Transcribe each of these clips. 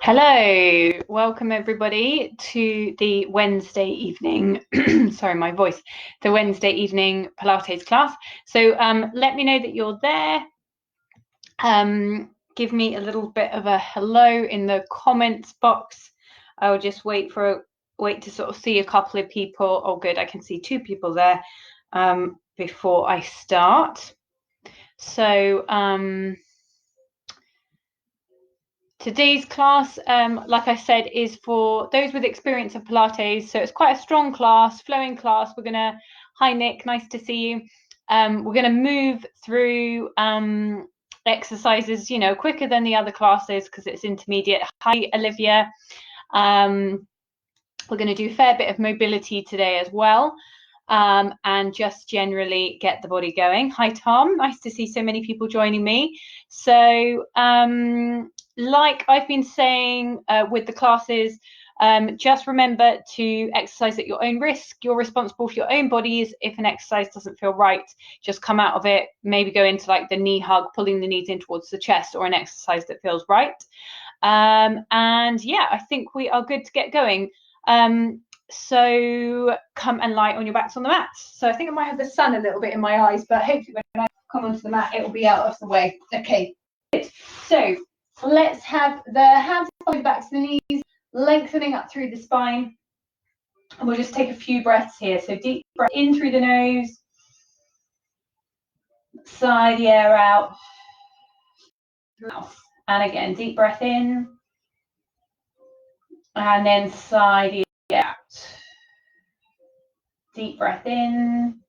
Hello, welcome everybody to the Wednesday evening, sorry, my voice, the Wednesday evening Pilates class. So let me know that you're there. Give me a little bit of a hello in the comments box. I'll just wait to sort of see a couple of people. Oh, good, I can see 2 people there before I start. So today's class, like I said, is for those with experience of Pilates. So it's quite a strong class, flowing class. Hi Nick, nice to see you. We're gonna move through exercises, quicker than the other classes because it's intermediate. Hi Olivia. We're gonna do a fair bit of mobility today as well. And just generally get the body going. Hi Tom, nice to see so many people joining me. So like I've been saying with the classes, just remember to exercise at your own risk. You're responsible for your own bodies. If an exercise doesn't feel right, just come out of it, maybe go into like the knee hug, pulling the knees in towards the chest, or an exercise that feels right. And yeah, I think we are good to get going. So come and lie on your backs on the mat. So I think I might have the sun a little bit in my eyes, but hopefully when I come onto the mat, it will be out of the way. Okay, good. So let's have the hands on the backs of the knees, lengthening up through the spine. And we'll just take a few breaths here. So deep breath in through the nose, sigh the air out, mouth. And again, deep breath in, and then sigh the air out. Deep breath in,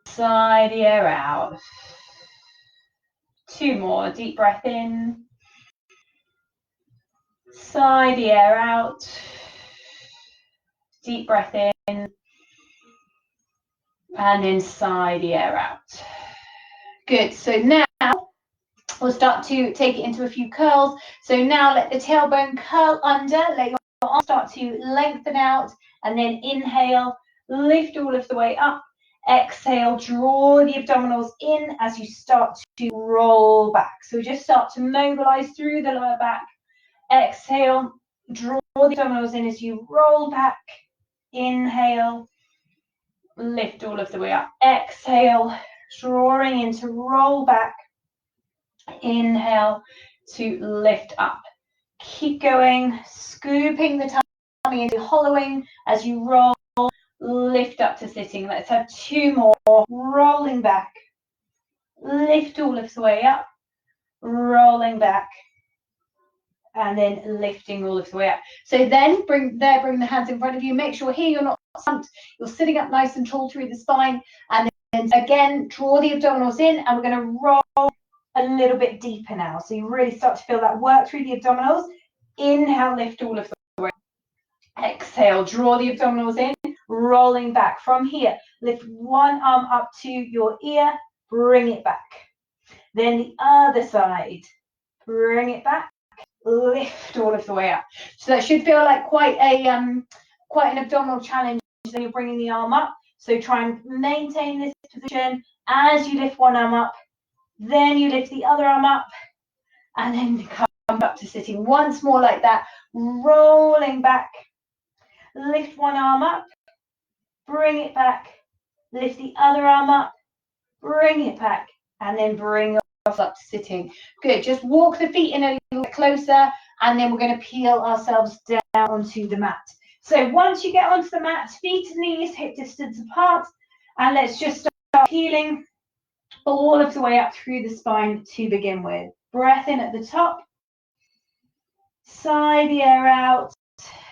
sigh the air out. 2 more, deep breath in, sigh the air out, deep breath in, and then sigh the air out. Good, so now we'll start to take it into a few curls. So now let the tailbone curl under, let your arms start to lengthen out, and then inhale, lift all of the way up. Exhale, draw the abdominals in as you start to roll back. So just start to mobilize through the lower back. Exhale, draw the abdominals in as you roll back. Inhale, lift all of the way up. Exhale, drawing in to roll back. Inhale to lift up. Keep going, scooping the tummy into hollowing as you roll. Lift up to sitting. Let's have 2 more. Rolling back. Lift all of the way up. Rolling back. And then lifting all of the way up. So then bring the hands in front of you. Make sure here you're not slumped. You're sitting up nice and tall through the spine. And then again, draw the abdominals in. And we're going to roll a little bit deeper now. So you really start to feel that work through the abdominals. Inhale, lift all of the way. Exhale, draw the abdominals in. Rolling back from here. Lift one arm up to your ear, bring it back. Then the other side, bring it back, lift all of the way up. So that should feel like quite an abdominal challenge. Then you're bringing the arm up. So try and maintain this position as you lift one arm up. Then you lift the other arm up, and then come up to sitting once more like that. Rolling back, lift one arm up. Bring it back, lift the other arm up, bring it back, and then bring yourself up to sitting. Good, just walk the feet in a little bit closer, and then we're going to peel ourselves down onto the mat. So once you get onto the mat, feet and knees hip distance apart, and let's just start peeling all of the way up through the spine to begin with. Breath in at the top, sigh the air out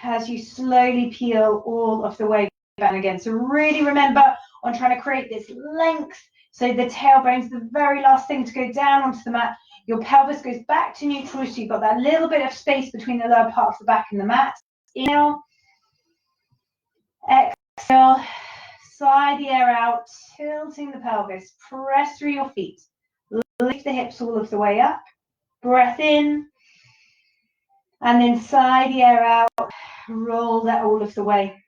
as you slowly peel all of the way down again. So really remember on trying to create this length. So the tailbone's the very last thing to go down onto the mat. Your pelvis goes back to neutral, so you've got that little bit of space between the lower part of the back and the mat. Inhale, exhale, sigh the air out, tilting the pelvis. Press through your feet. Lift the hips all of the way up. Breath in, and then sigh the air out. Roll that all of the way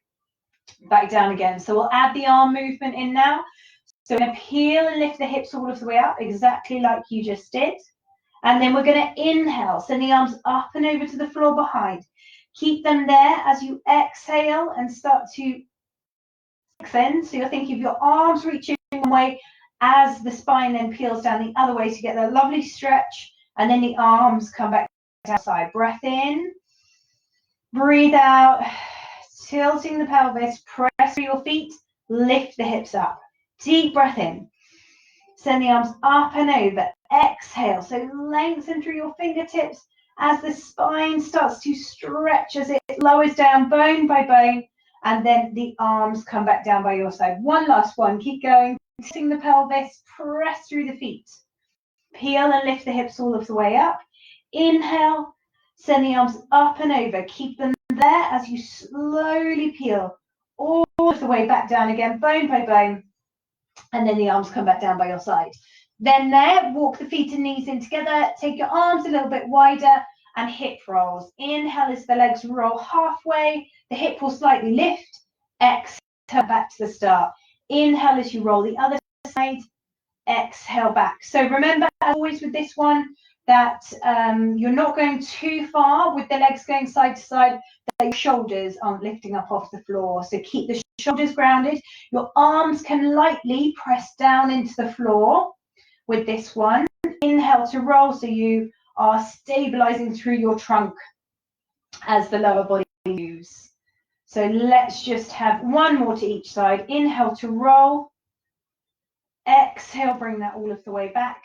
back down again. So we'll add the arm movement in now. So we're going to peel and lift the hips all of the way up, exactly like you just did. And then we're going to inhale, send the arms up and over to the floor behind. Keep them there as you exhale and start to extend. So you're thinking of your arms reaching one way as the spine then peels down the other way to get that lovely stretch. And then the arms come back outside. Breath in, breathe out, tilting the pelvis, press through your feet, lift the hips up. Deep breath in. Send the arms up and over. Exhale. So lengthen through your fingertips as the spine starts to stretch as it lowers down bone by bone. And then the arms come back down by your side. One last one. Keep going. Tilting the pelvis. Press through the feet. Peel and lift the hips all of the way up. Inhale. Send the arms up and over. Keep them there as you slowly peel all of the way back down again, bone by bone. And then the arms come back down by your side. Then there, walk the feet and knees in together. Take your arms a little bit wider and hip rolls. Inhale as the legs roll halfway. The hip will slightly lift. Exhale back to the start. Inhale as you roll the other side. Exhale back. So remember, as always with this one, that you're not going too far with the legs going side to side. The shoulders aren't lifting up off the floor. So keep the shoulders grounded. Your arms can lightly press down into the floor with this one. Inhale to roll, so you are stabilizing through your trunk as the lower body moves. So let's just have one more to each side. Inhale to roll. Exhale, bring that all of the way back.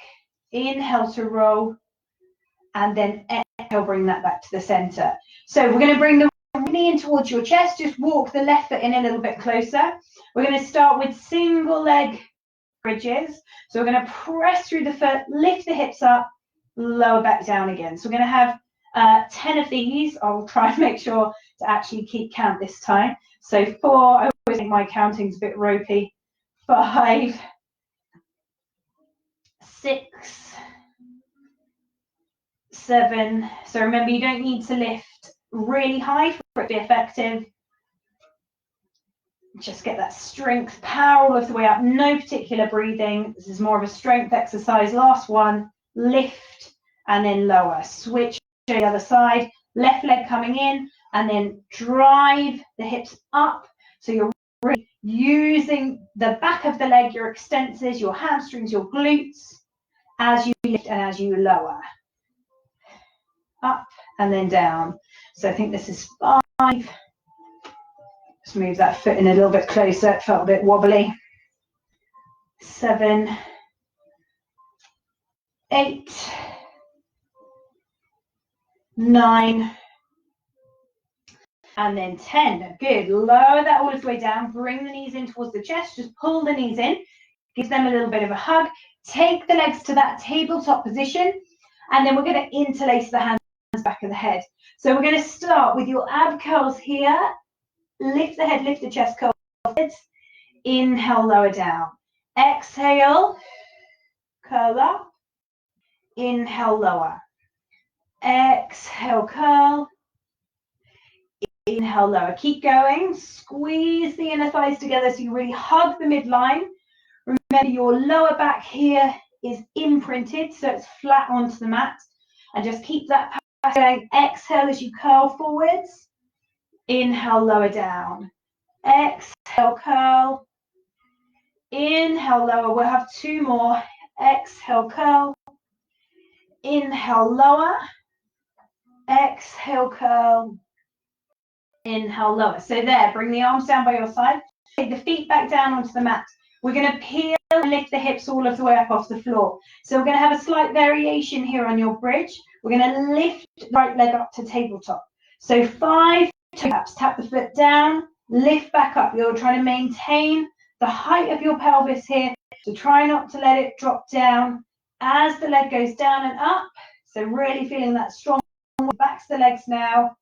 Inhale to roll. And then exhale, bring that back to the center. So we're going to bring the knee in towards your chest. Just walk the left foot in a little bit closer. We're going to start with single leg bridges. So we're going to press through the foot, lift the hips up, lower back down again. So we're going to have 10 of these. I'll try and make sure to actually keep count this time. So 4, I always think my counting's a bit ropey. 5, 6, 7. So remember, you don't need to lift really high for it to be effective. Just get that strength, power all of the way up. No particular breathing. This is more of a strength exercise. Last one, lift and then lower. Switch to the other side. Left leg coming in and then drive the hips up. So you're really using the back of the leg, your extensors, your hamstrings, your glutes, as you lift and as you lower. Up and then down. So I think this is 5. Just move that foot in a little bit closer. It felt a bit wobbly. 7, 8, 9, and then 10. Good. Lower that all the way down. Bring the knees in towards the chest. Just pull the knees in. Give them a little bit of a hug. Take the legs to that tabletop position. And then we're going to interlace the hands back of the head. So we're going to start with your ab curls here. Lift the head, lift the chest, curl heads. Inhale, lower down. Exhale, curl up. Inhale, lower. Exhale, curl. Inhale, lower. Keep going. Squeeze the inner thighs together so you really hug the midline. Remember, your lower back here is imprinted, so it's flat onto the mat. And just keep that going. Exhale as you curl forwards. Inhale, lower down. Exhale, curl. Inhale, lower. We'll have 2 more. Exhale, curl. Inhale, lower. Exhale, curl. Inhale, lower. So there, bring the arms down by your side. Take the feet back down onto the mat. We're going to peel and lift the hips all of the way up off the floor. So we're going to have a slight variation here on your bridge. We're going to lift the right leg up to tabletop. So 5 taps. Tap the foot down, lift back up. You're trying to maintain the height of your pelvis here. So try not to let it drop down as the leg goes down and up. So really feeling that strong back to the legs now.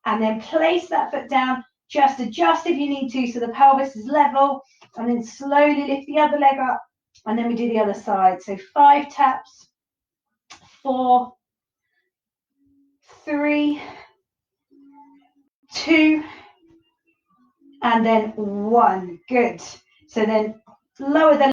And then place that foot down. Just adjust if you need to so the pelvis is level. And then slowly lift the other leg up. And then we do the other side. So 5 taps. 4, 3, 2, and then 1. Good. So then lower the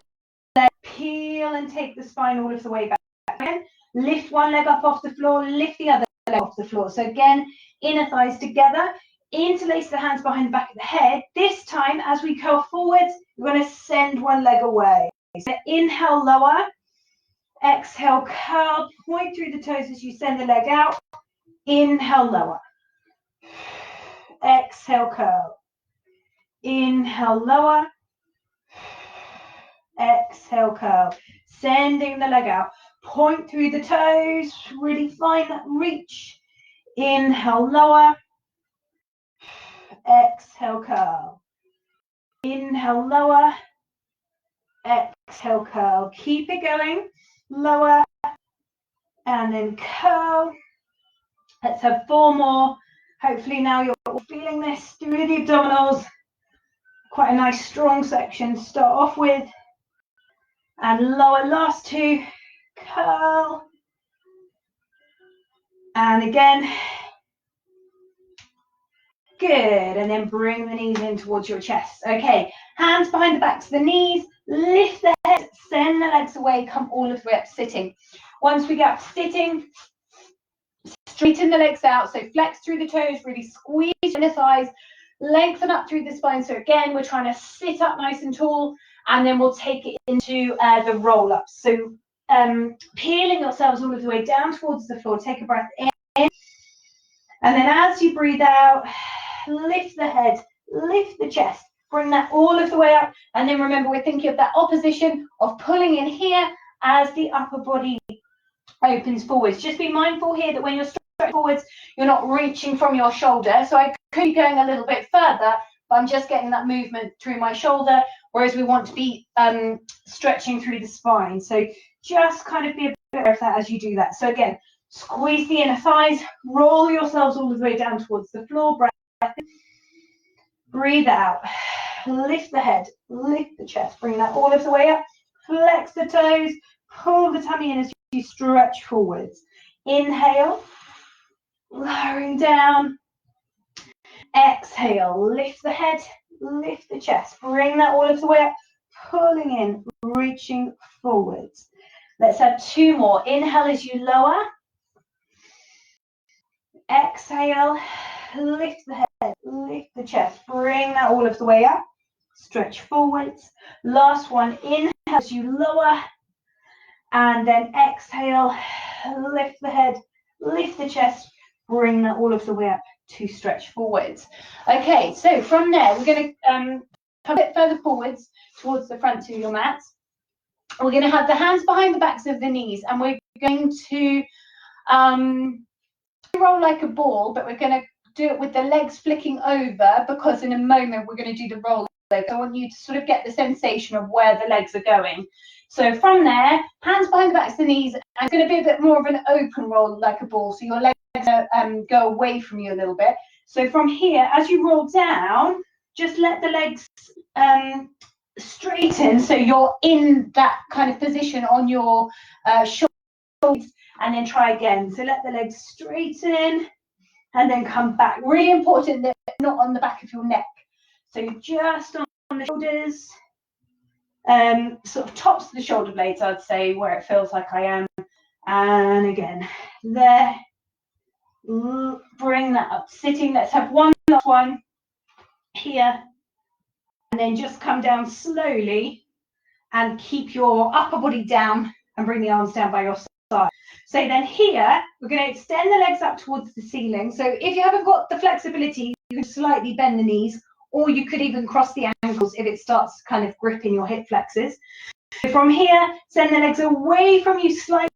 leg, peel and take the spine all of the way back again. Lift one leg up off the floor, lift the other leg off the floor. So again, inner thighs together, interlace the hands behind the back of the head. This time, as we curl forwards, we're going to send one leg away. So inhale, lower. Exhale, curl, point through the toes as you send the leg out. Inhale, lower. Exhale, curl. Inhale, lower. Exhale, curl. Sending the leg out. Point through the toes. Really find that reach. Inhale, lower. Exhale, curl. Inhale, lower. Exhale, curl. Keep it going. Lower. And then curl. Let's have 4 more. Hopefully now you're all feeling this through the abdominals. Quite a nice strong section to start off with. And lower, last 2. Curl. And again. Good. And then bring the knees in towards your chest. Okay. Hands behind the backs of the knees. Lift the head. Send the legs away. Come all of the way up to sitting. Once we get up to sitting, straighten the legs out. So flex through the toes. Really squeeze the thighs. Lengthen up through the spine. So again, we're trying to sit up nice and tall. And then we'll take it into the roll up. So peeling yourselves all of the way down towards the floor. Take a breath in. And then as you breathe out, lift the head, lift the chest. Bring that all of the way up. And then remember, we're thinking of that opposition of pulling in here as the upper body opens forwards. Just be mindful here that when you're stretching forwards, you're not reaching from your shoulder. So I could be going a little bit further, but I'm just getting that movement through my shoulder, whereas we want to be stretching through the spine. So just kind of be a bit aware of that as you do that. So again, squeeze the inner thighs, roll yourselves all the way down towards the floor. Breath in. Breathe out. Lift the head, lift the chest, bring that all of the way up. Flex the toes, pull the tummy in as you stretch forwards. Inhale, lowering down. Exhale, lift the head, lift the chest, bring that all of the way up, pulling in, reaching forwards. Let's have 2 more. Inhale as you lower. Exhale, lift the head, lift the chest, bring that all of the way up, stretch forwards. Last one, inhale as you lower, and then exhale, lift the head, lift the chest, bring that all of the way up to stretch forwards. Okay, so from there, we're going to come a bit further forwards towards the front of your mat. We're going to have the hands behind the backs of the knees, and we're going to roll like a ball, but we're going to do it with the legs flicking over, because in a moment we're going to do the roll over. I want you to sort of get the sensation of where the legs are going. So from there, hands behind the backs of the knees, and it's going to be a bit more of an open roll like a ball, so your legs go away from you a little bit. So from here, as you roll down, just let the legs straighten, so you're in that kind of position on your shoulders, and then try again. So let the legs straighten and then come back. Really important that not on the back of your neck. So just on the shoulders, sort of tops of the shoulder blades, I'd say, where it feels like I am. And again, there. Bring that up, sitting. Let's have one last one here. And then just come down slowly and keep your upper body down and bring the arms down by your side. So then here, we're going to extend the legs up towards the ceiling. So if you haven't got the flexibility, you can slightly bend the knees, or you could even cross the ankles if it starts kind of gripping your hip flexors. So from here, send the legs away from you slightly,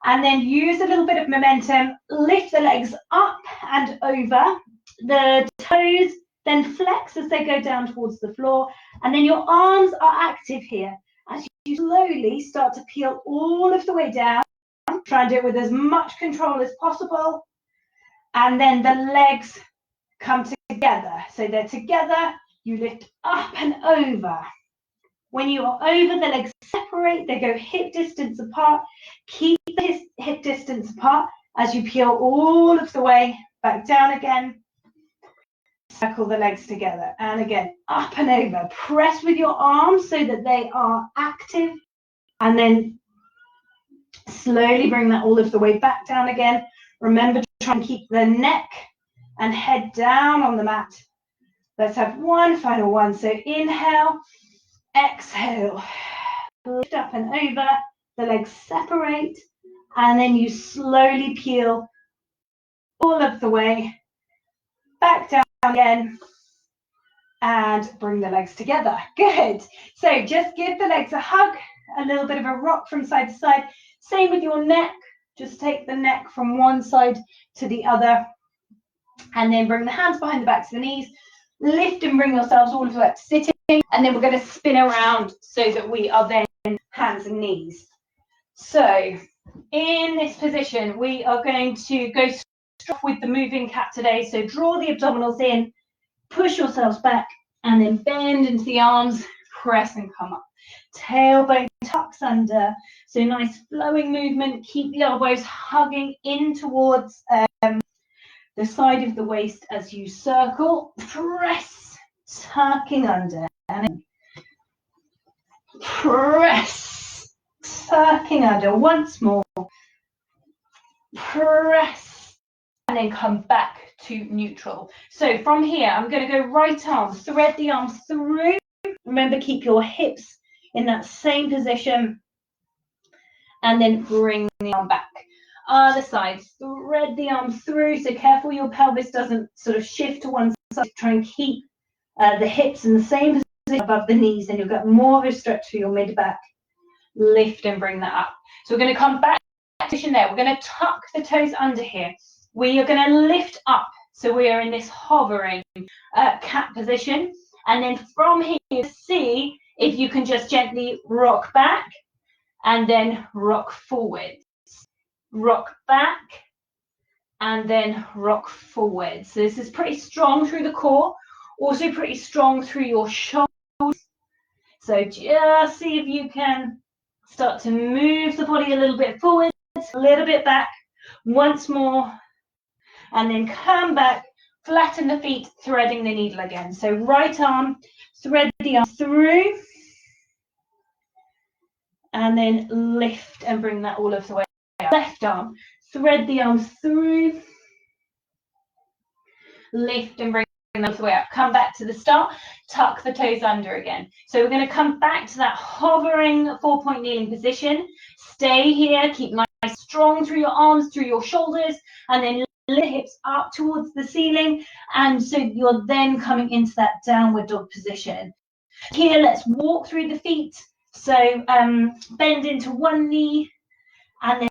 and then use a little bit of momentum. Lift the legs up and over. The toes then flex as they go down towards the floor. And then your arms are active here as you slowly start to peel all of the way down. Try and do it with as much control as possible. And then the legs come together. So they're together. You lift up and over. When you are over, the legs separate. They go hip distance apart. Keep the hip distance apart as you peel all of the way back down again. Circle the legs together. And again, up and over. Press with your arms so that they are active. And then Slowly bring that all of the way back down again. Remember to try and keep the neck and head down on the mat. Let's have one final one. So inhale, exhale, lift up and over, the legs separate, and then you slowly peel all of the way back down again and bring the legs together. Good. So just give the legs a hug, a little bit of a rock from side to side. Same with your neck. Just take the neck from one side to the other, and then bring the hands behind the backs of the knees. Lift and bring yourselves all the way up to sitting, and then we're going to spin around so that we are then hands and knees. So in this position, we are going to go straight with the moving cat today. So draw the abdominals in, push yourselves back, and then bend into the arms, press and come up. Tailbone tucks under, so nice flowing movement. Keep the elbows hugging in towards the side of the waist as you circle. Press, tucking under, and press, tucking under. Once more. Press, and then come back to neutral. So from here, I'm going to go right arm, thread the arms through. Remember, keep your hips in that same position, and then bring the arm back. Other side, thread the arm through, so careful your pelvis doesn't sort of shift to one side. Try and keep the hips in the same position above the knees, and you'll get more of a stretch for your mid-back. Lift and bring that up. So we're going to come back to position there. We're going to tuck the toes under here. We are going to lift up, so we are in this hovering cat position. And then from here, see if you can just gently rock back and then rock forward. Rock back and then rock forward. So this is pretty strong through the core, also pretty strong through your shoulders. So just see if you can start to move the body a little bit forward, a little bit back, once more, and then come back, flatten the feet, threading the needle again. So right arm, thread the arm through, and then lift and bring that all of the way up. Left arm, thread the arms through, lift and bring them all the way up. Come back to the start, tuck the toes under again. So we're going to come back to that hovering 4-point kneeling position. Stay here, keep nice strong through your arms, through your shoulders, and then lift hips up towards the ceiling. And so you're then coming into that downward dog position. Here, let's walk through the feet. So bend into one knee and then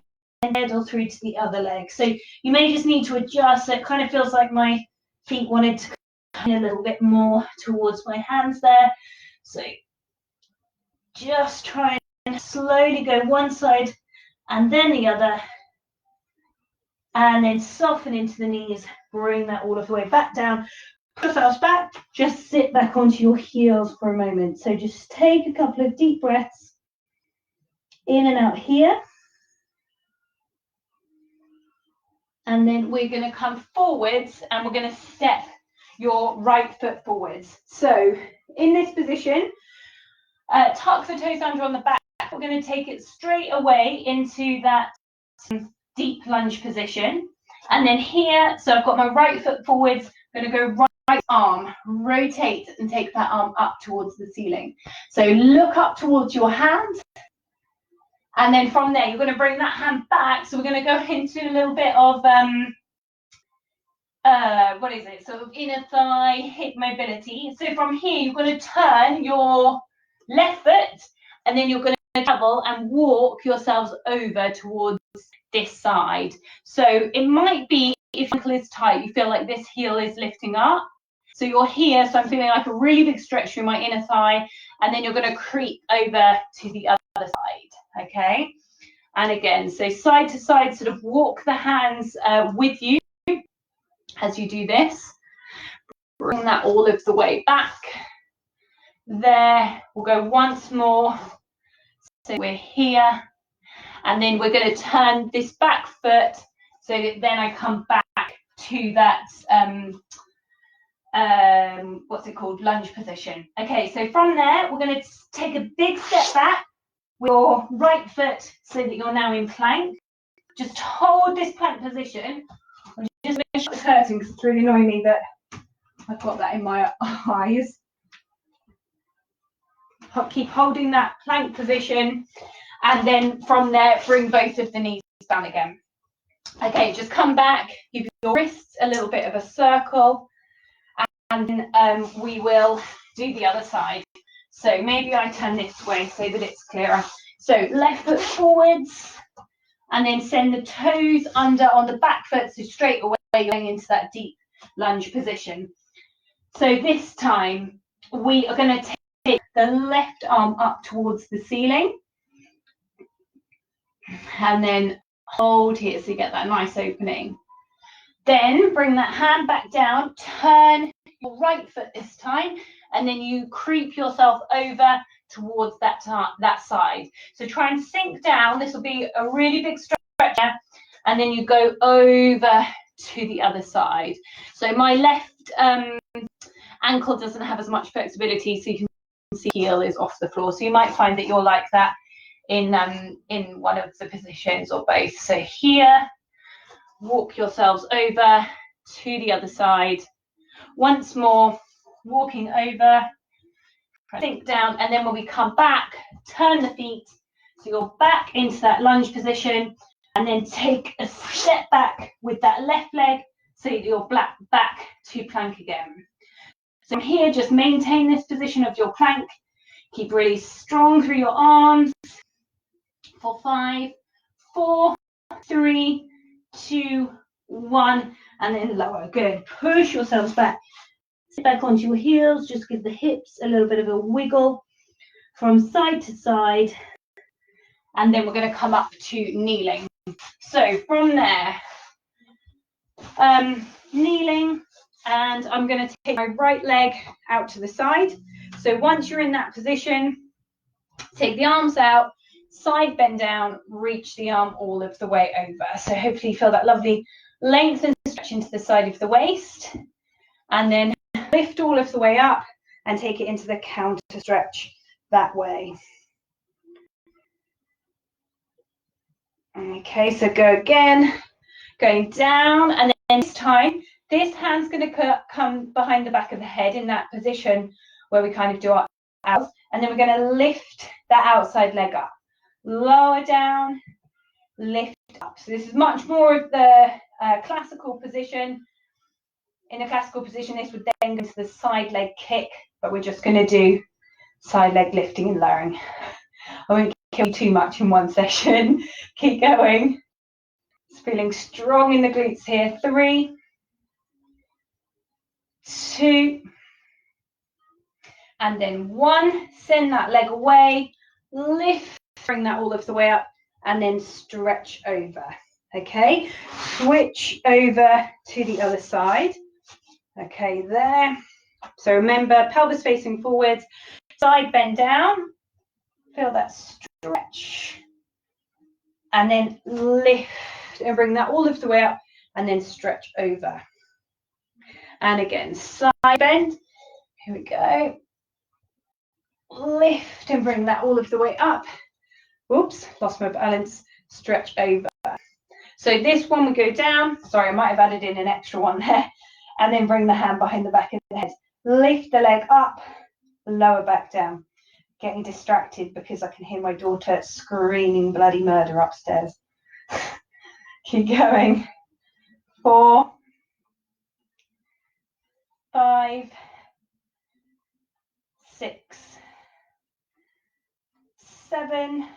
pedal through to the other leg. So you may just need to adjust. So it kind of feels like my feet wanted to come a little bit more towards my hands there. So just try and slowly go one side and then the other. And then soften into the knees. Bring that all of the way back down. Put yourselves back, just sit back onto your heels for a moment. So just take a couple of deep breaths in and out here. And then we're going to come forwards and we're going to step your right foot forwards. So in this position, tuck the toes under on the back. We're going to take it straight away into that deep lunge position. And then here, so I've got my right foot forwards, I'm going to go right arm, rotate and take that arm up towards the ceiling. So look up towards your hand. And then from there, you're going to bring that hand back. So we're going to go into a little bit of, what is it? Sort of inner thigh, hip mobility. So from here, you're going to turn your left foot and then you're going to travel and walk yourselves over towards this side. So it might be, if your ankle is tight, you feel like this heel is lifting up. So you're here, so I'm feeling like a really big stretch through my inner thigh, and then you're going to creep over to the other side, okay? And again, so side to side, sort of walk the hands with you as you do this. Bring that all of the way back. There, we'll go once more. So we're here, and then we're going to turn this back foot so that then I come back to that what's it called, lunge position. Okay, so from there we're going to take a big step back, with your right foot so that you're now in plank. Just hold this plank position. I'm just making sure it's hurting because it's really annoying me that I've got that in my eyes. Keep holding that plank position, and then from there, bring both of the knees down again. Okay, just come back, give your wrists a little bit of a circle, and we will do the other side. So maybe I turn this way so that it's clearer. So left foot forwards, and then send the toes under on the back foot, so straight away going into that deep lunge position. So this time, we are going to take the left arm up towards the ceiling, and then hold here so you get that nice opening. Then bring that hand back down, turn your right foot this time, and then you creep yourself over towards that side. So try and sink down. This will be a really big stretch, and then you go over to the other side. So my left ankle doesn't have as much flexibility, so you can see heel is off the floor. So you might find that you're like that in one of the positions or both. So here, walk yourselves over to the other side. Once more, walking over, sink down, and then when we come back, turn the feet so you're back into that lunge position, and then take a step back with that left leg so you're back to plank again. So here, just maintain this position of your plank. Keep really strong through your arms for 5, 4, 3, 2, 1, and then lower. Good. Push yourselves back. Sit back onto your heels. Just give the hips a little bit of a wiggle from side to side. And then we're going to come up to kneeling. So from there, kneeling, and I'm going to take my right leg out to the side. So once you're in that position, take the arms out, side bend down, reach the arm all of the way over. So hopefully you feel that lovely length and stretch into the side of the waist, and then lift all of the way up and take it into the counter stretch that way. Okay, so go again, going down, and then this time, this hand's going to come behind the back of the head in that position where we kind of do our out, and then we're going to lift that outside leg up, lower down, lift up. So this is much more of the classical position. In a classical position, this would then go to the side leg kick, but we're just going to do side leg lifting and lowering. I won't kill you too much in one session. Keep going. Just feeling strong in the glutes here. 3, 2, and then 1. Send that leg away, lift, bring that all of the way up, and then stretch over. Okay, switch over to the other side. Okay, there. So remember, pelvis facing forwards, side bend down, feel that stretch, and then lift and bring that all of the way up, and then stretch over. And again, side bend. Here we go. Lift and bring that all of the way up. Oops, lost my balance. Stretch over. So this one we go down. Sorry, I might have added in an extra one there. And then bring the hand behind the back of the head. Lift the leg up, lower back down. Getting distracted because I can hear my daughter screaming bloody murder upstairs. Keep going. 4, 5, 6, 7,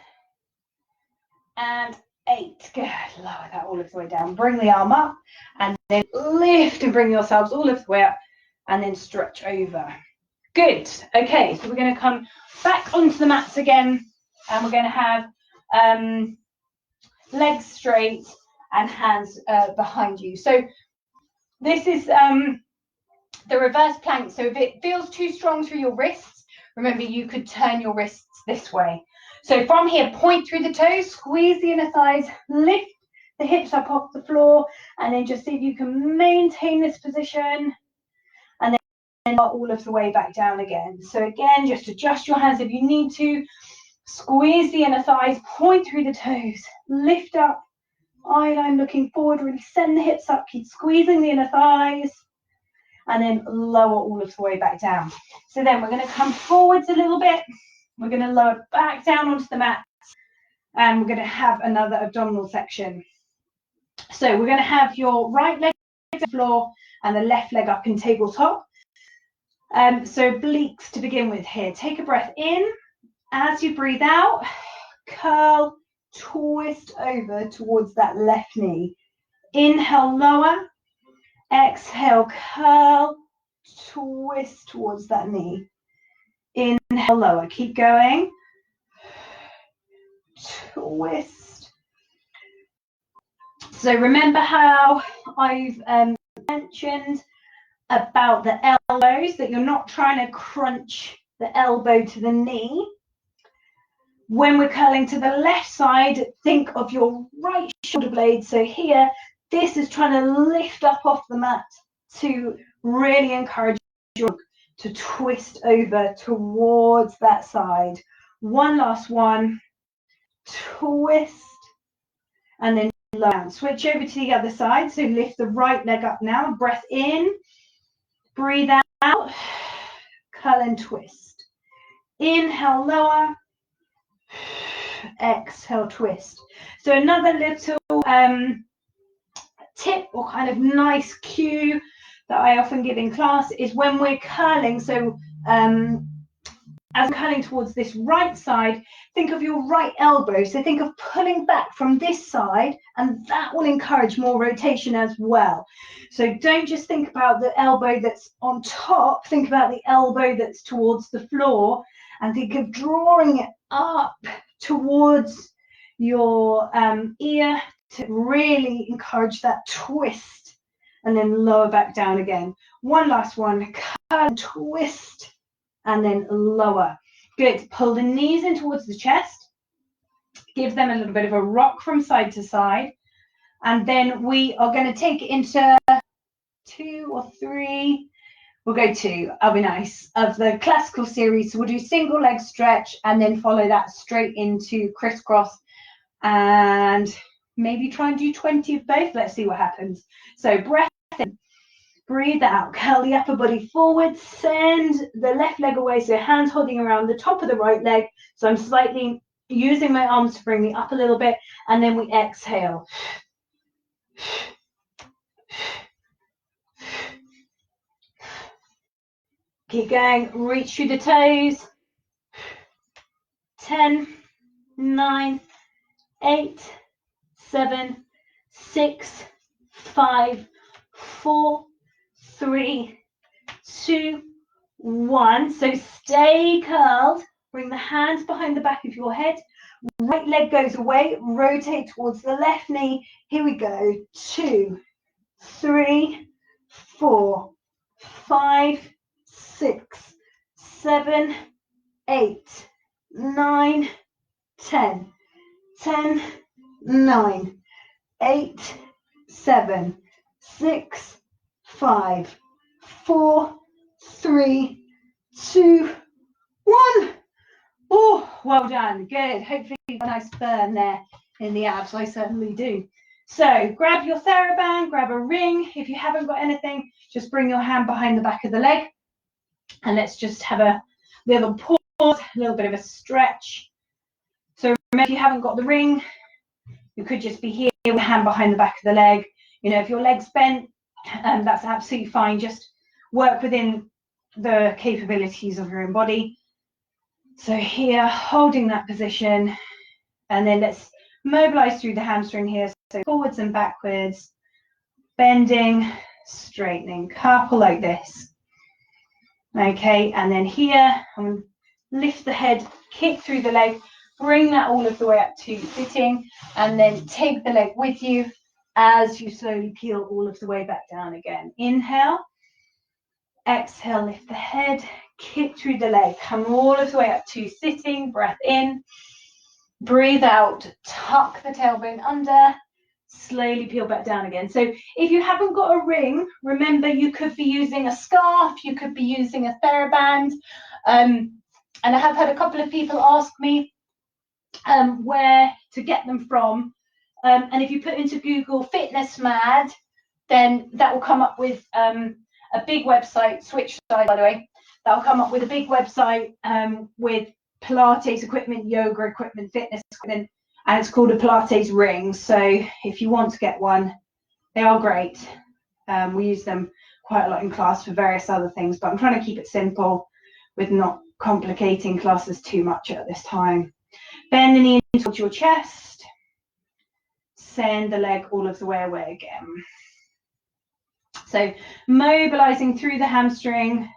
and 8. Good. Lower that all of the way down. Bring the arm up and then lift and bring yourselves all of the way up and then stretch over. Good. Okay, so we're going to come back onto the mats again, and we're going to have legs straight and hands behind you. So this is the reverse plank. So if it feels too strong through your wrists, remember you could turn your wrists this way. So from here, point through the toes, squeeze the inner thighs, lift the hips up off the floor, and then just see if you can maintain this position, and then all of the way back down again. So again, just adjust your hands if you need to. Squeeze the inner thighs, point through the toes, lift up, eye line looking forward, really send the hips up, keep squeezing the inner thighs, and then lower all of the way back down. So then we're going to come forwards a little bit, we're going to lower back down onto the mat, and we're going to have another abdominal section. So we're going to have your right leg on the floor and the left leg up in tabletop. So obliques to begin with here. Take a breath in. As you breathe out, curl, twist over towards that left knee. Inhale, lower. Exhale, curl, twist towards that knee. Inhale, lower. Keep going. Twist. So remember how I've mentioned about the elbows, that you're not trying to crunch the elbow to the knee. When we're curling to the left side, think of your right shoulder blade. So here, this is trying to lift up off the mat to really encourage you to twist over towards that side. One last one. Twist. And then lower down. Switch over to the other side. So lift the right leg up now. Breath in. Breathe out. Curl and twist. Inhale, lower. Exhale, twist. So another little tip or kind of nice cue that I often give in class is when we're curling. So as we're curling towards this right side, think of your right elbow. So think of pulling back from this side, and that will encourage more rotation as well. So don't just think about the elbow that's on top, think about the elbow that's towards the floor, and think of drawing it up towards your ear to really encourage that twist, and then lower back down again. One last one, curl, twist, and then lower. Good. Pull the knees in towards the chest. Give them a little bit of a rock from side to side. And then we are going to take it into 2 or 3. We'll go 2, I'll be nice, of the classical series. So we'll do single leg stretch and then follow that straight into crisscross. And maybe try and do 20 of both. Let's see what happens. So breath in. Breathe out, curl the upper body forward, send the left leg away, so hands holding around the top of the right leg. So I'm slightly using my arms to bring me up a little bit, and then we exhale. Keep going, reach through the toes. 10, 9, 8, 7, 6, 5, 4, 3, 2, 1. So stay curled. Bring the hands behind the back of your head. Right leg goes away. Rotate towards the left knee. Here we go. 2, 3, 4, 5, 6, 7, 8, 9, 10. 10, 9, 8, 7, 6, 5, 4, 3, 2, 1. Oh, well done. Good. Hopefully you've got a nice burn there in the abs. I certainly do. So grab your TheraBand, grab a ring. If you haven't got anything, just bring your hand behind the back of the leg. And let's just have a little pause, a little bit of a stretch. So remember, if you haven't got the ring, you could just be here with your hand behind the back of the leg. You know, if your leg's bent, that's absolutely fine. Just work within the capabilities of your own body. So here, holding that position, and then let's mobilize through the hamstring here. So forwards and backwards, bending, straightening, couple like this. Okay, and then here, lift the head, kick through the leg, bring that all of the way up to sitting, and then take the leg with you as you slowly peel all of the way back down again. Inhale, exhale, lift the head, kick through the leg, come all of the way up to sitting, breath in, breathe out, tuck the tailbone under, slowly peel back down again. So if you haven't got a ring, remember you could be using a scarf, you could be using a TheraBand. And I have had a couple of people ask me, where to get them from. And if you put into Google Fitness Mad, then that will come up with a big website, Switch side, by the way, that will come up with a big website with Pilates equipment, yoga equipment, fitness equipment, and it's called a Pilates ring. So if you want to get one, they are great. We use them quite a lot in class for various other things, but I'm trying to keep it simple with not complicating classes too much at this time. Bend the knee towards your chest. Send the leg all of the way away again. So mobilizing through the hamstring,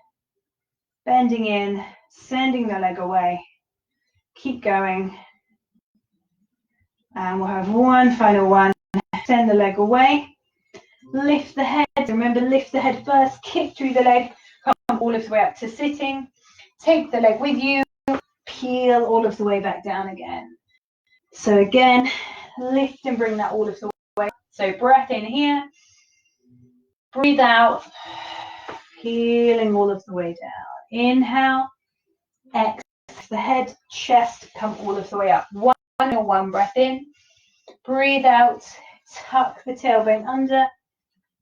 bending in, sending the leg away. Keep going. And we'll have one final one. Send the leg away. Lift the head. Remember, lift the head first. Kick through the leg. Come all of the way up to sitting. Take the leg with you. Peel all of the way back down again. So again, lift and bring that all of the way. So breath in here. Breathe out. Peeling all of the way down. Inhale. Exhale. The head, chest, come all of the way up. One breath in. Breathe out. Tuck the tailbone under.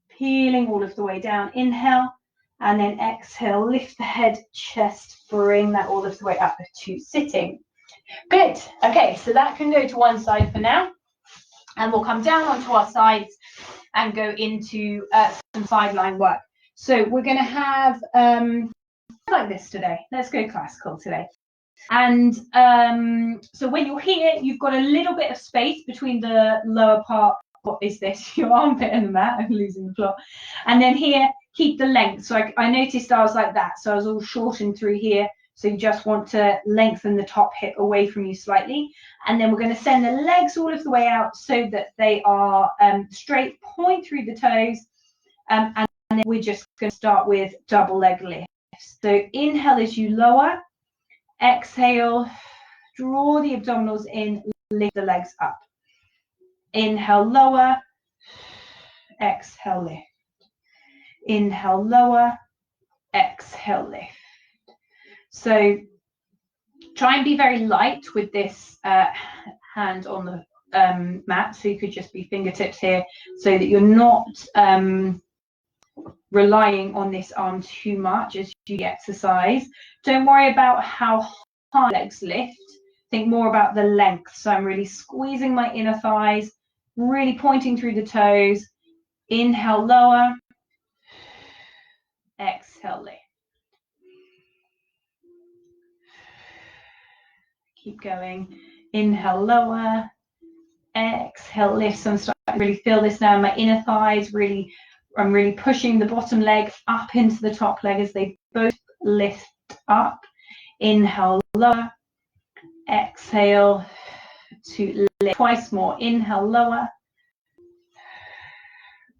Peeling all of the way down. Inhale. And then exhale. Lift the head, chest. Bring that all of the way up to sitting. Good. Okay, so that can go to one side for now. And we'll come down onto our sides and go into some sideline work. So we're going to have like this today. Let's go classical today. And so when you're here, you've got a little bit of space between the lower part. What is this? Your armpit and the mat. I'm losing the plot. And then here, keep the length. So I noticed I was like that. So I was all shortened through here. So you just want to lengthen the top hip away from you slightly. And then we're going to send the legs all of the way out so that they are straight, point through the toes. And then we're just going to start with double leg lifts. So inhale as you lower. Exhale, draw the abdominals in, lift the legs up. Inhale, lower. Exhale, lift. Inhale, lower. Exhale, lift. So try and be very light with this hand on the mat. So you could just be fingertips here so that you're not relying on this arm too much as you exercise. Don't worry about how hard legs lift. Think more about the length. So I'm really squeezing my inner thighs, really pointing through the toes. Inhale, lower. Exhale, lift. Keep going. Inhale, lower. Exhale, lift. So I'm starting to really feel this now in my inner thighs. I'm really pushing the bottom leg up into the top leg as they both lift up. Inhale, lower. Exhale to lift. Twice more. Inhale, lower.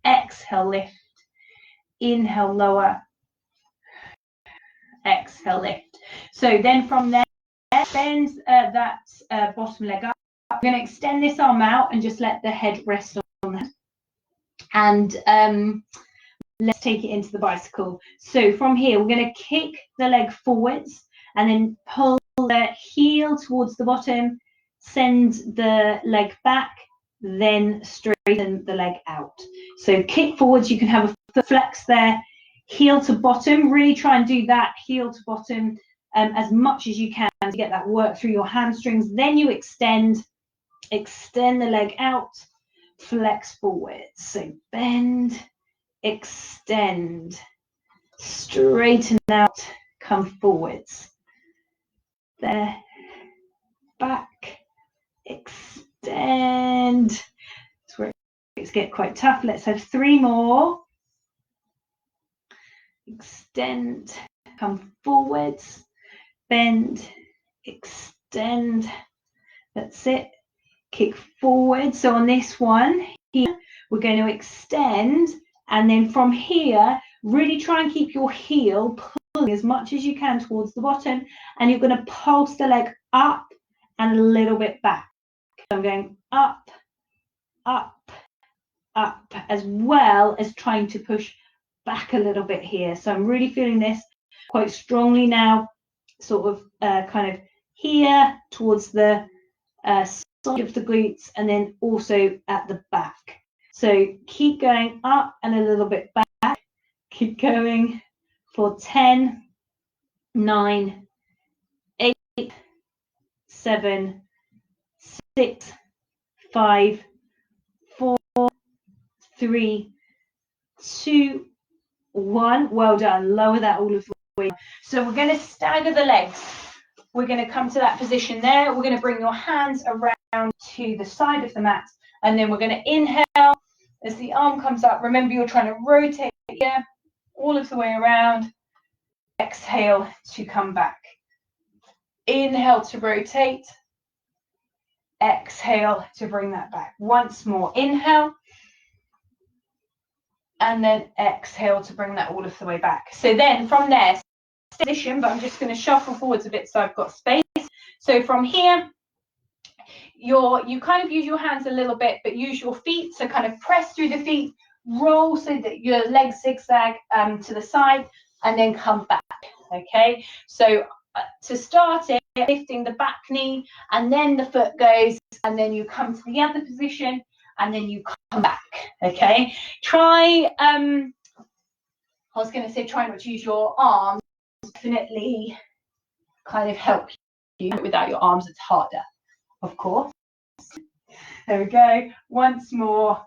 Exhale, lift. Inhale, lower. Exhale, lift. So then from there, bend that bottom leg up. I'm going to extend this arm out and just let the head rest on that. And let's take it into the bicycle. So from here, we're going to kick the leg forwards and then pull the heel towards the bottom, send the leg back, then straighten the leg out. So kick forwards, you can have a foot flex there, heel to bottom, really try and do that heel to bottom as much as you can to get that work through your hamstrings. Then you extend the leg out, flex forwards. So bend, extend, straighten out, come forwards. There, back, extend. That's where it's get quite tough. Let's have 3 more. Extend, come forwards, bend, extend. That's it. Kick forward. So on this one here, we're going to extend, and then from here, really try and keep your heel pulling as much as you can towards the bottom, and you're going to pulse the leg up and a little bit back. So I'm going up, up, up, as well as trying to push back a little bit here. So I'm really feeling this quite strongly now, sort of kind of here towards the side of the glutes, and then also at the back. So keep going up and a little bit back. Keep going for 10, 9, 8, 7, 6, 5, 4, 3, 2, 1. Well done. Lower that all of the way. So we're going to stagger the legs. We're going to come to that position there. We're going to bring your hands around to the side of the mat, and then we're going to inhale as the arm comes up. Remember, you're trying to rotate here all of the way around. Exhale to come back. Inhale to rotate. Exhale to bring that back. Once more, inhale. And then exhale to bring that all of the way back. So then from there, position, but I'm just going to shuffle forwards a bit so I've got space. So from here, you kind of use your hands a little bit, but use your feet. So kind of press through the feet, roll so that your legs zigzag to the side, and then come back. Okay, so to start it, lifting the back knee, and then the foot goes, and then you come to the other position, and then you come back. Okay, try, I was going to say try not to use your arms, definitely kind of help you. Without your arms, it's harder, of course. There we go. Once more.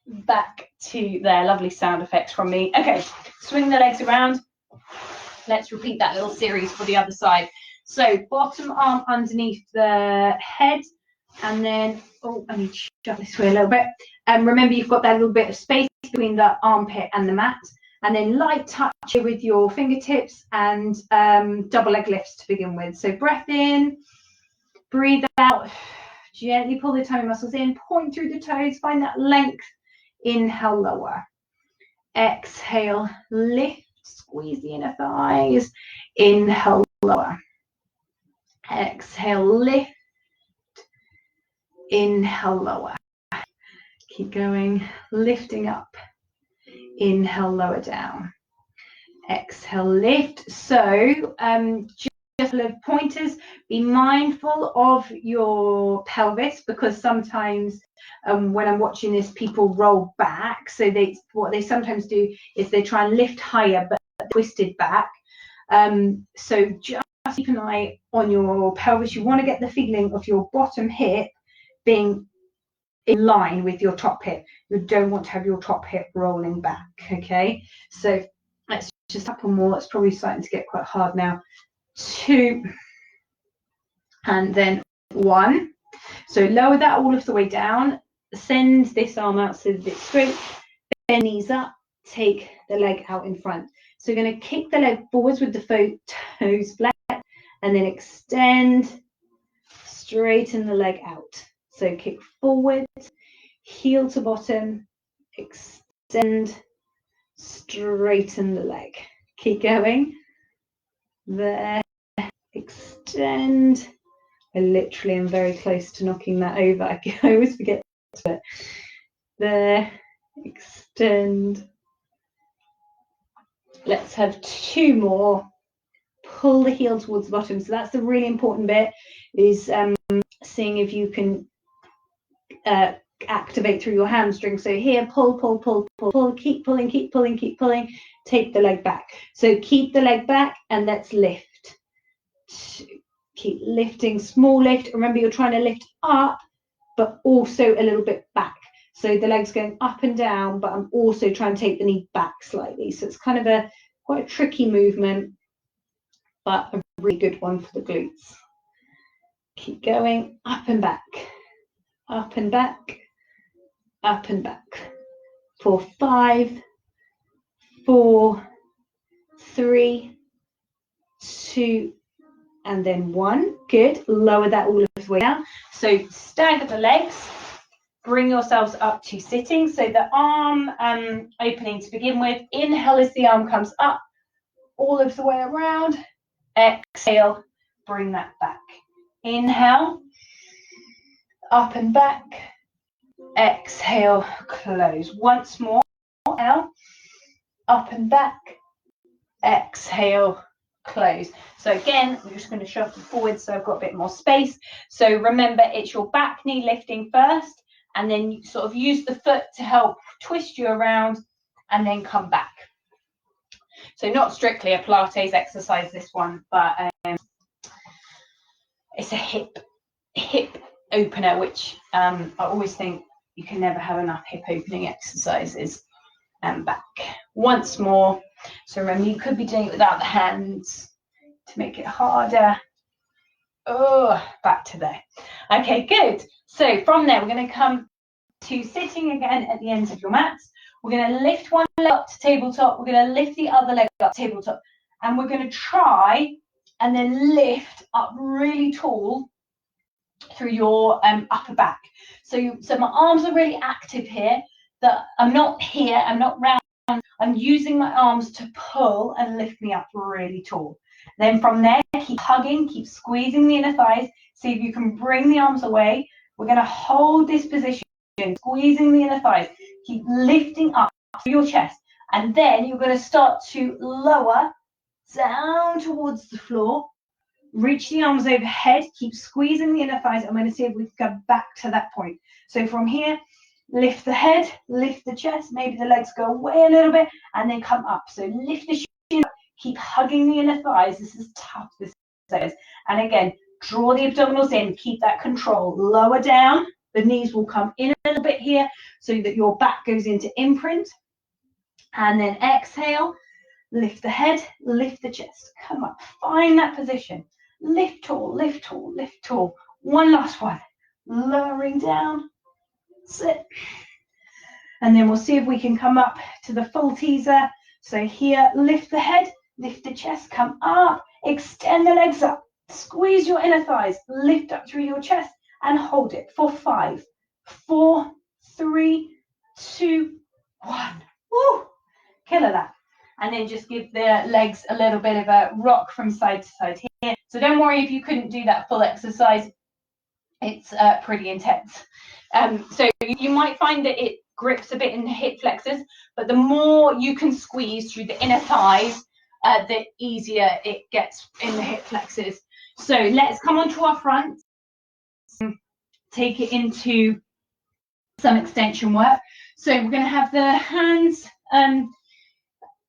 Back to there. Lovely sound effects from me. Okay, swing the legs around. Let's repeat that little series for the other side. So bottom arm underneath the head, and then, oh, I need to shove this way a little bit. And remember, you've got that little bit of space between the armpit and the mat. And then light touch here with your fingertips, and double leg lifts to begin with. So breath in, breathe out, gently pull the tummy muscles in, point through the toes, find that length. Inhale, lower. Exhale, lift, squeeze the inner thighs. Inhale, lower. Exhale, lift. Inhale, lower. Keep going, lifting up. Inhale, lower down. Exhale, lift. So just a couple of pointers. Be mindful of your pelvis, because sometimes when I'm watching this, people roll back. So what they sometimes do is they try and lift higher, but twisted back. So just keep an eye on your pelvis. You want to get the feeling of your bottom hip being in line with your top hip. You don't want to have your top hip rolling back. Okay, so let's just a couple more. It's probably starting to get quite hard now. 2, and then 1. So lower that all of the way down. Send this arm out so that it's straight. Bend knees up. Take the leg out in front. So you're going to kick the leg forwards with the toes flat, and then extend, straighten the leg out. So kick forward, heel to bottom, extend, straighten the leg. Keep going. There, extend. I literally am very close to knocking that over. I always forget to it. There, extend. Let's have 2 more. Pull the heel towards the bottom. So that's the really important bit, is seeing if you can activate through your hamstring. So here, pull, pull, pull, pull, pull, keep pulling, keep pulling, keep pulling. Take the leg back. So keep the leg back, and let's lift. Keep lifting, small lift. Remember, you're trying to lift up, but also a little bit back. So the leg's going up and down, but I'm also trying to take the knee back slightly. So it's kind of quite a tricky movement, but a really good one for the glutes. Keep going, up and back, up and back, up and back. For 5, 4, 3, 2, and then 1. Good. Lower that all the way down. So stagger the legs. Bring yourselves up to sitting. So the arm opening to begin with. Inhale as the arm comes up all of the way around. Exhale, bring that back. Inhale, up and back. Exhale, close. Once more. Inhale, up and back. Exhale, close. So again, I'm just going to shuffle forward so I've got a bit more space. So remember, it's your back knee lifting first, and then you sort of use the foot to help twist you around and then come back. So not strictly a Pilates exercise, this one, but it's a hip opener, which I always think you can never have enough hip opening exercises. And back once more. So remember, you could be doing it without the hands to make it harder. Oh, back to there. Okay, good. So from there, we're going to come to sitting again at the ends of your mats. We're going to lift one leg up to tabletop. We're going to lift the other leg up to tabletop. And we're going to try and then lift up really tall through your upper back. So my arms are really active here. That I'm not here, I'm not round, I'm using my arms to pull and lift me up really tall. Then from there, keep hugging, keep squeezing the inner thighs. See if you can bring the arms away. We're going to hold this position, squeezing the inner thighs. Keep lifting up through your chest. And then you're going to start to lower down towards the floor. Reach the arms overhead, keep squeezing the inner thighs. I'm going to see if we can go back to that point. So from here, lift the head, lift the chest, maybe the legs go away a little bit, and then come up. So lift the shin up, keep hugging the inner thighs. This is tough, this is. And again, draw the abdominals in, keep that control. Lower down, the knees will come in a little bit here so that your back goes into imprint. And then exhale, lift the head, lift the chest. Come up, find that position. Lift tall, lift tall, lift tall. One last one. Lowering down. Sit. And then we'll see if we can come up to the full teaser. So here, lift the head, lift the chest, come up, extend the legs up, squeeze your inner thighs, lift up through your chest and hold it for 5, 4, 3, 2, 1. Woo! Killer that. And then just give the legs a little bit of a rock from side to side here. So don't worry if you couldn't do that full exercise. It's pretty intense. So you might find that it grips a bit in the hip flexors, but the more you can squeeze through the inner thighs, the easier it gets in the hip flexors. So let's come onto our front, take it into some extension work. So we're going to have the hands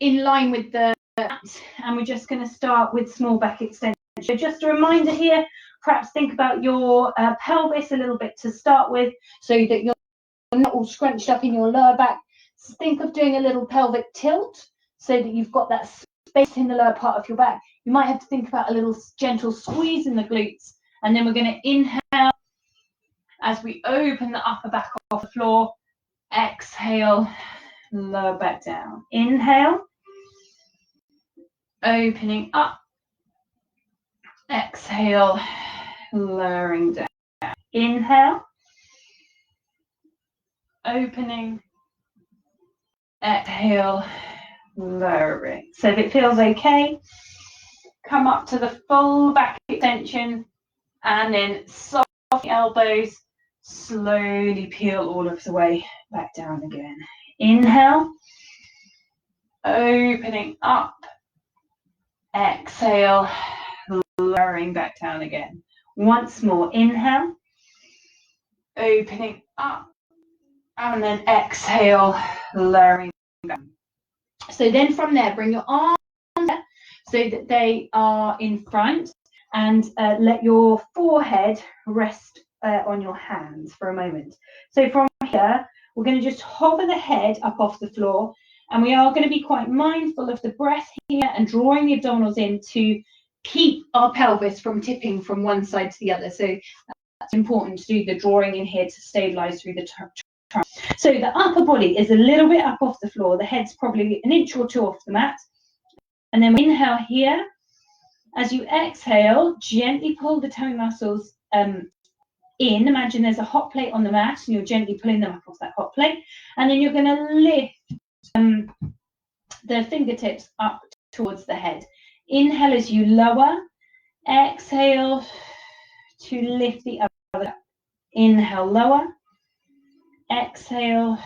in line with the mat, and we're just going to start with small back extension. So just a reminder here, perhaps think about your pelvis a little bit to start with, so that you're not all scrunched up in your lower back. So think of doing a little pelvic tilt so that you've got that space in the lower part of your back. You might have to think about a little gentle squeeze in the glutes, and then we're going to inhale as we open the upper back off the floor. Exhale, lower back down. Inhale, opening up. Exhale, lowering down. Inhale, opening. Exhale, lowering. So if it feels okay, come up to the full back extension and then soft elbows, slowly peel all of the way back down again. Inhale, opening up. Exhale, lowering back down again. Once more, inhale, opening up, and then exhale, lowering down. So then from there, bring your arms so that they are in front, and let your forehead rest on your hands for a moment. So from here, we're going to just hover the head up off the floor, and we are going to be quite mindful of the breath here and drawing the abdominals in to keep our pelvis from tipping from one side to the other. So that's important to do the drawing in here to stabilize through the trunk. So the upper body is a little bit up off the floor. The head's probably an inch or two off the mat. And then we inhale here. As you exhale, gently pull the tummy muscles in. Imagine there's a hot plate on the mat and you're gently pulling them up off that hot plate. And then you're going to lift the fingertips up towards the head. Inhale as you lower. Exhale to lift the other. Inhale, lower. Exhale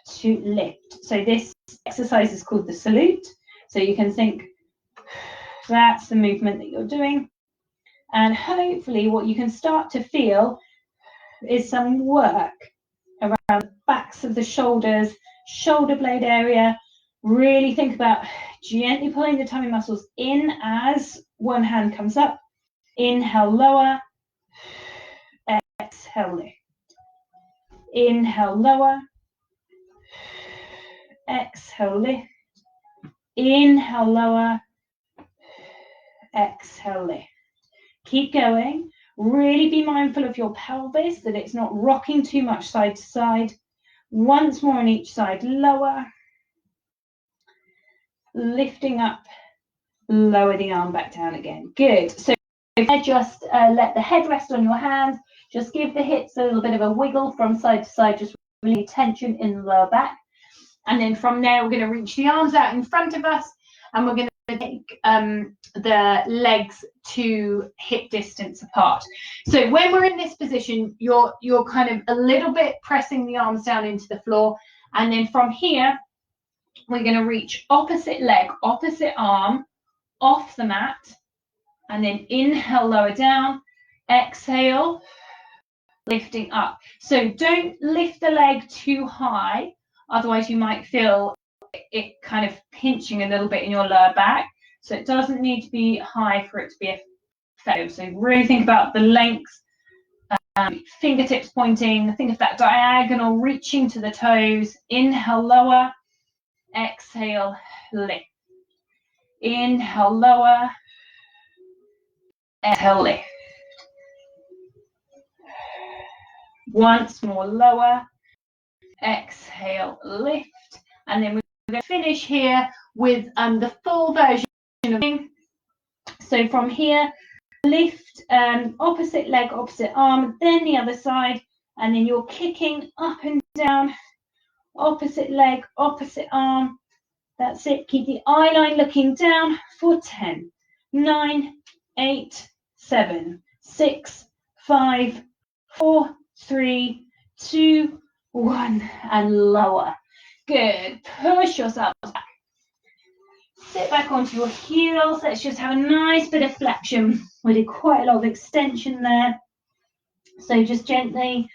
to lift. So this exercise is called the salute. So you can think That's the movement that you're doing. And hopefully what you can start to feel is some work around the backs of the shoulders, shoulder blade area. Really think about gently pulling the tummy muscles in as one hand comes up. Inhale, lower. Exhale, lift. Inhale, lower. Exhale, lift. Inhale, lower. Exhale, lift. Keep going. Really be mindful of your pelvis, that it's not rocking too much side to side. Once more on each side, lower. Lifting up, lower the arm back down again. Good. So just let the head rest on your hands. Just give the hips a little bit of a wiggle from side to side, just really tension in the lower back. And then from there, we're going to reach the arms out in front of us, and we're going to take the legs to hip distance apart. So when we're in this position, you're kind of a little bit pressing the arms down into the floor, and then from here, we're going to reach opposite leg, opposite arm off the mat, and then inhale, lower down, exhale, lifting up. So don't lift the leg too high, otherwise you might feel it kind of pinching a little bit in your lower back. So it doesn't need to be high for it to be effective. So really think about the length, fingertips pointing, think of that diagonal reaching to the toes. Inhale, lower, exhale, lift. Inhale, lower, exhale, lift. Once more, lower, exhale, lift. And then we're going to finish here with the full version of it. So from here, lift opposite leg, opposite arm, then the other side, and then you're kicking up and down, opposite leg, opposite arm. That's it. Keep the eye line looking down for 10, 9, 8, 7, 6, 5, 4, 3, 2, 1, and lower. Good. Push yourself back. Sit back onto your heels. Let's just have a nice bit of flexion. We did quite a lot of extension there. So just gently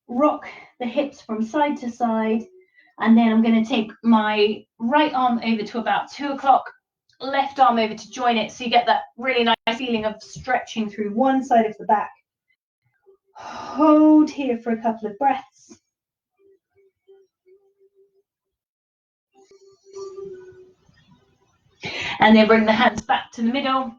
rock the hips from side to side. And then I'm going to take my right arm over to about 2 o'clock, left arm over to join it. So you get that really nice feeling of stretching through one side of the back. Hold here for a couple of breaths. And then bring the hands back to the middle.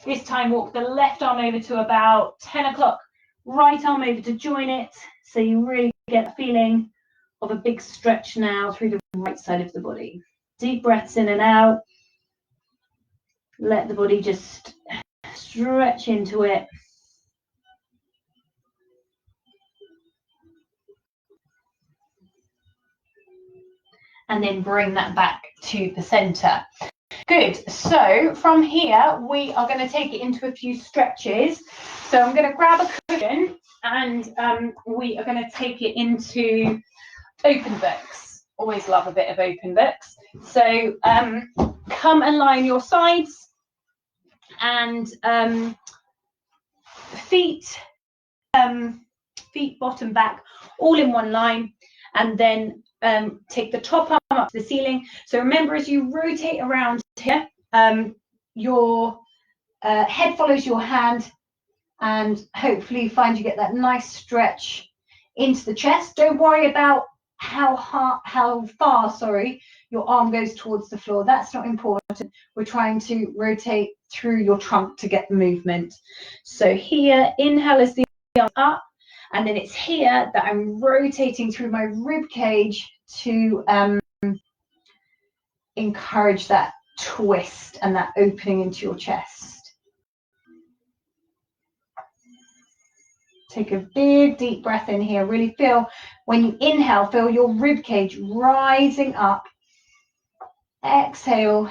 This time walk the left arm over to about 10 o'clock, right arm over to join it. So you really get the feeling of a big stretch now through the right side of the body. Deep breaths in and out. Let the body just stretch into it. And then bring that back to the center. Good. So from here, we are going to take it into a few stretches. So I'm going to grab a cushion and we are going to take it into open books. Always love a bit of open books. So come and lie on your sides and feet bottom back all in one line, and then take the top arm up to the ceiling. So remember, as you rotate around here, your head follows your hand, and hopefully you find you get that nice stretch into the chest. Don't worry about how far your arm goes towards the floor. That's not important. We're trying to rotate through your trunk to get the movement. So here, inhale as the arm up, and then it's here that I'm rotating through my rib cage to encourage that twist and that opening into your chest. Take a big deep breath in here. Really feel, when you inhale, feel your rib cage rising up. Exhale,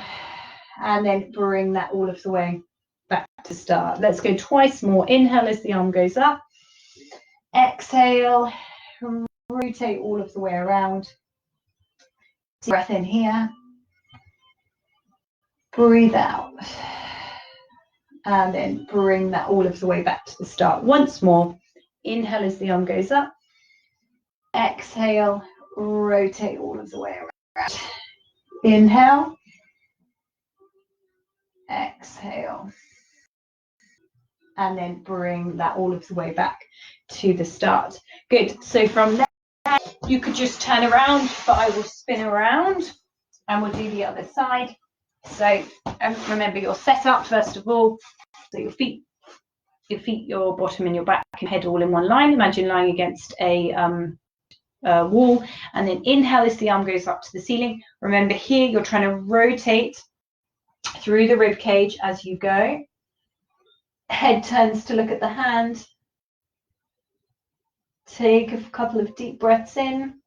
and then bring that all of the way back to start. Let's go twice more. Inhale as the arm goes up. Exhale, rotate all of the way around. Deep breath in here. breathe out. And then bring that all of the way back to the start. Once more, inhale as the arm goes up. Exhale, rotate all of the way around. Inhale. Exhale. And then bring that all of the way back to the start. Good. So from there, you could just turn around, but I will spin around and we'll do the other side. So remember your setup first of all. So your feet, your bottom and your back and head all in one line. Imagine lying against a wall, and then inhale as the arm goes up to the ceiling. Remember here, you're trying to rotate through the rib cage as you go. Head turns to look at the hand. Take a couple of deep breaths in.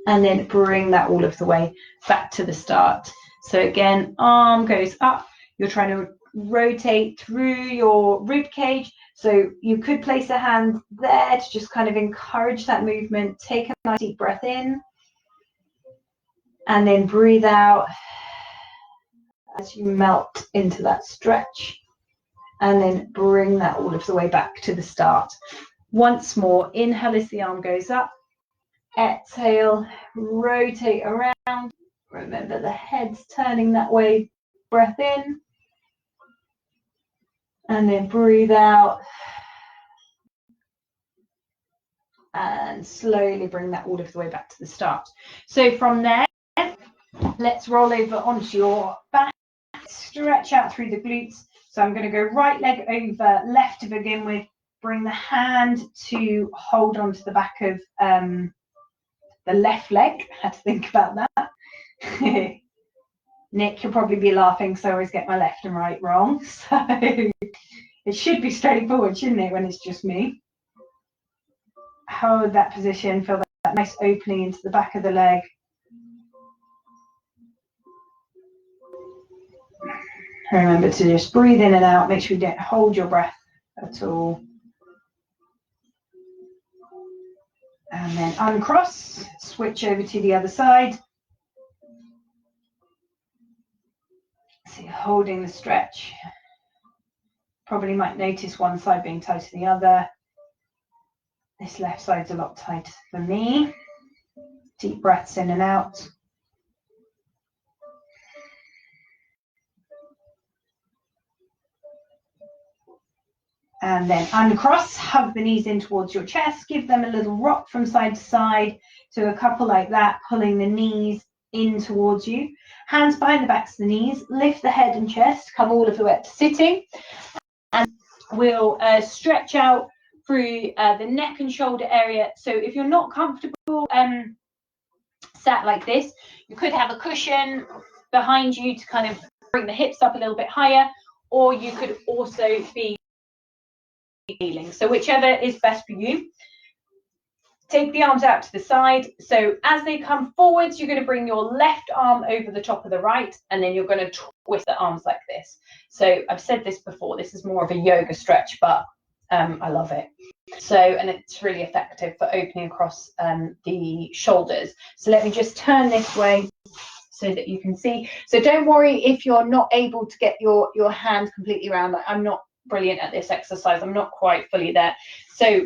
And then bring that all of the way back to the start. So again, arm goes up. You're trying to rotate through your rib cage. So you could place a hand there to just kind of encourage that movement. Take a nice deep breath in. And then breathe out as you melt into that stretch. And then bring that all of the way back to the start. Once more, inhale as the arm goes up. Exhale, rotate around. Remember the head's turning that way. Breath in. And then breathe out. And slowly bring that all of the way back to the start. So from there, let's roll over onto your back. Stretch out through the glutes. So I'm going to go right leg over left to begin with. Bring the hand to hold onto the back of the left leg. I had to think about that. Nick, you'll probably be laughing because I always get my left and right wrong. So it should be straightforward, shouldn't it, when it's just me? Hold that position, feel that nice opening into the back of the leg. Remember to just breathe in and out. Make sure you don't hold your breath at all. And then uncross, switch over to the other side. So you're holding the stretch. Probably might notice one side being tighter than the other. This left side's a lot tighter for me. Deep breaths in and out. And then uncross, hug the knees in towards your chest, give them a little rock from side to side. So a couple like that, pulling the knees in towards you. Hands behind the backs of the knees, lift the head and chest, come all of the way up to sitting. And we'll stretch out through the neck and shoulder area. So if you're not comfortable sat like this, you could have a cushion behind you to kind of bring the hips up a little bit higher, or you could also be kneeling. So whichever is best for you. Take the arms out to the side. So as they come forwards, you're going to bring your left arm over the top of the right, and then you're going to twist the arms like this. So I've said this before, this is more of a yoga stretch, but I love it. So, and it's really effective for opening across the shoulders. So let me just turn this way so that you can see. So don't worry if you're not able to get your hand completely around. Like, I'm not brilliant at this exercise. I'm not quite fully there. So,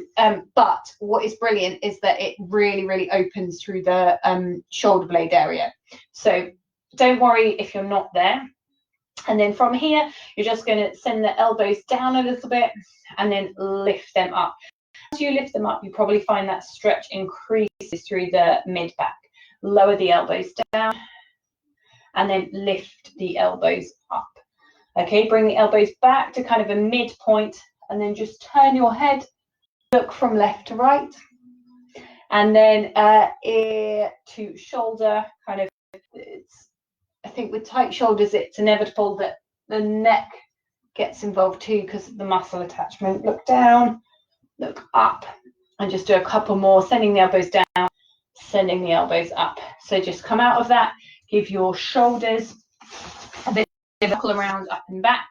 but what is brilliant is that it really, really opens through the shoulder blade area. So don't worry if you're not there. And then from here, you're just going to send the elbows down a little bit and then lift them up. As you lift them up, you probably find that stretch increases through the mid-back. Lower the elbows down and then lift the elbows up. Okay, bring the elbows back to kind of a midpoint and then just turn your head, look from left to right. And then ear to shoulder, kind of, I think with tight shoulders, it's inevitable that the neck gets involved too because of the muscle attachment. Look down, look up, and just do a couple more, sending the elbows down, sending the elbows up. So just come out of that, give your shoulders a bit of a circle around, up and back,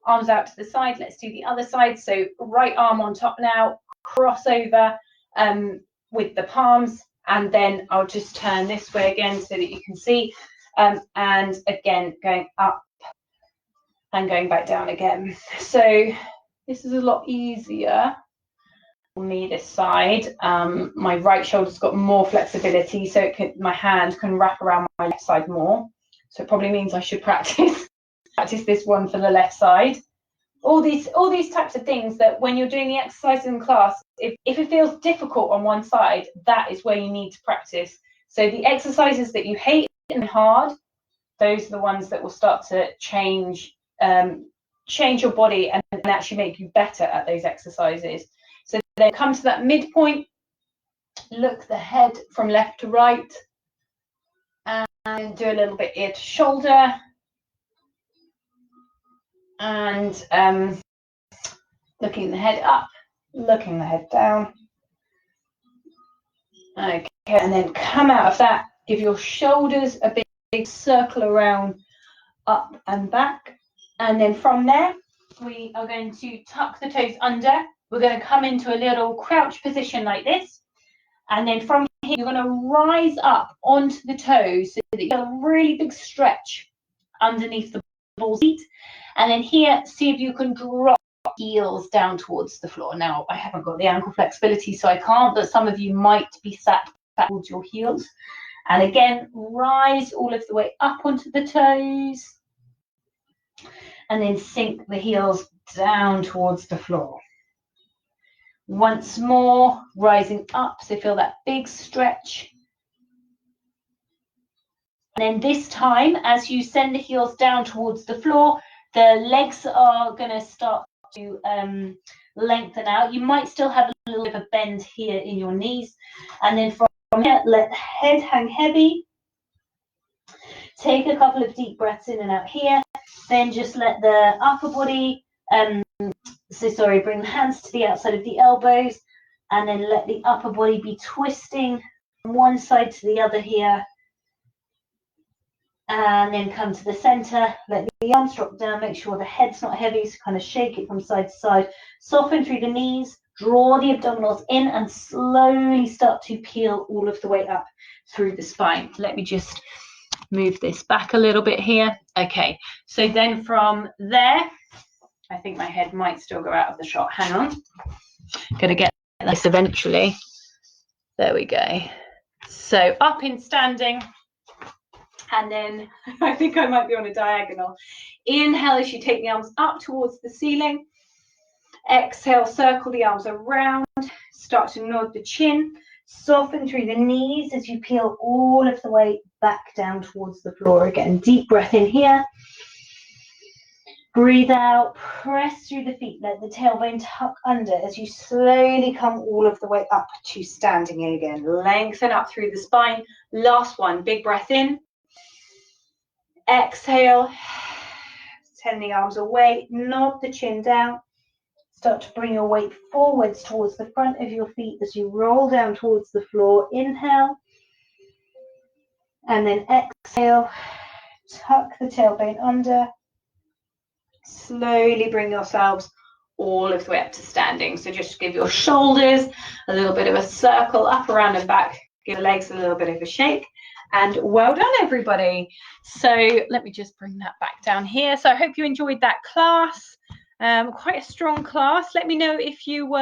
arms out to the side. Let's do the other side. So right arm on top now, cross over with the palms, and then I'll just turn this way again so that you can see, and again going up and going back down again. So this is a lot easier for me this side. My right shoulder's got more flexibility, so my hand can wrap around my left side more. So it probably means I should practice this one for the left side. All these types of things that when you're doing the exercises in class, if it feels difficult on one side, that is where you need to practice. So the exercises that you hate and hard, those are the ones that will start to change your body and actually make you better at those exercises. So then come to that midpoint, look the head from left to right, and do a little bit ear to shoulder. And looking the head up, looking the head down. Okay, and then come out of that, give your shoulders a big circle around, up and back. And then from there, we are going to tuck the toes under. We're going to come into a little crouch position like this. And then from here, you're going to rise up onto the toes so that you get a really big stretch underneath the ball seat. And then here, see if you can drop heels down towards the floor. Now, I haven't got the ankle flexibility, so I can't, but some of you might be sat back towards your heels. And again, rise all of the way up onto the toes. And then sink the heels down towards the floor. Once more, rising up, so feel that big stretch. And then this time, as you send the heels down towards the floor, the legs are going to start to lengthen out. You might still have a little bit of a bend here in your knees. And then from here, let the head hang heavy. Take a couple of deep breaths in and out here. Then just let the upper body, bring the hands to the outside of the elbows. And then let the upper body be twisting from one side to the other here. And then come to the center, let the arms drop down, make sure the head's not heavy, so kind of shake it from side to side. Soften through the knees, draw the abdominals in and slowly start to peel all of the way up through the spine. Let me just move this back a little bit here. Okay, so then from there, I think my head might still go out of the shot. Hang on, gonna get this eventually. There we go. So up in standing. And then I think I might be on a diagonal. Inhale as you take the arms up towards the ceiling. Exhale, circle the arms around. Start to nod the chin. Soften through the knees as you peel all of the way back down towards the floor. Again, deep breath in here. Breathe out, press through the feet. Let the tailbone tuck under as you slowly come all of the way up to standing again. Lengthen up through the spine. Last one, big breath in. Exhale, send the arms away, nod the chin down. Start to bring your weight forwards towards the front of your feet as you roll down towards the floor. Inhale. And then exhale, tuck the tailbone under. Slowly bring yourselves all of the way up to standing. So just give your shoulders a little bit of a circle up, around and back. Give the legs a little bit of a shake. And well done, everybody. So let me just bring that back down here. So I hope you enjoyed that class. Quite a strong class. Let me know if you're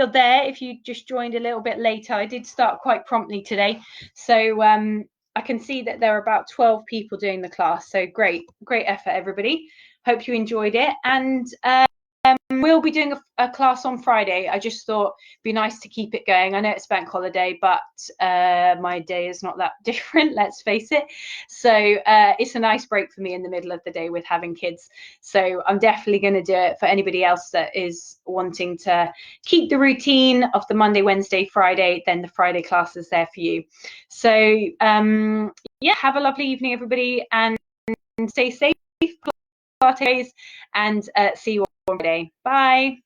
there, if you just joined a little bit later. I did start quite promptly today. So I can see that there are about 12 people doing the class. So great effort, everybody. Hope you enjoyed it. And we'll be doing a class on Friday. I just thought it'd be nice to keep it going. I know it's bank holiday, but my day is not that different, let's face it. So it's a nice break for me in the middle of the day with having kids. So I'm definitely going to do it for anybody else that is wanting to keep the routine of the Monday, Wednesday, Friday, then the Friday class is there for you. So yeah, have a lovely evening, everybody, and stay safe, and see you on Friday. Bye.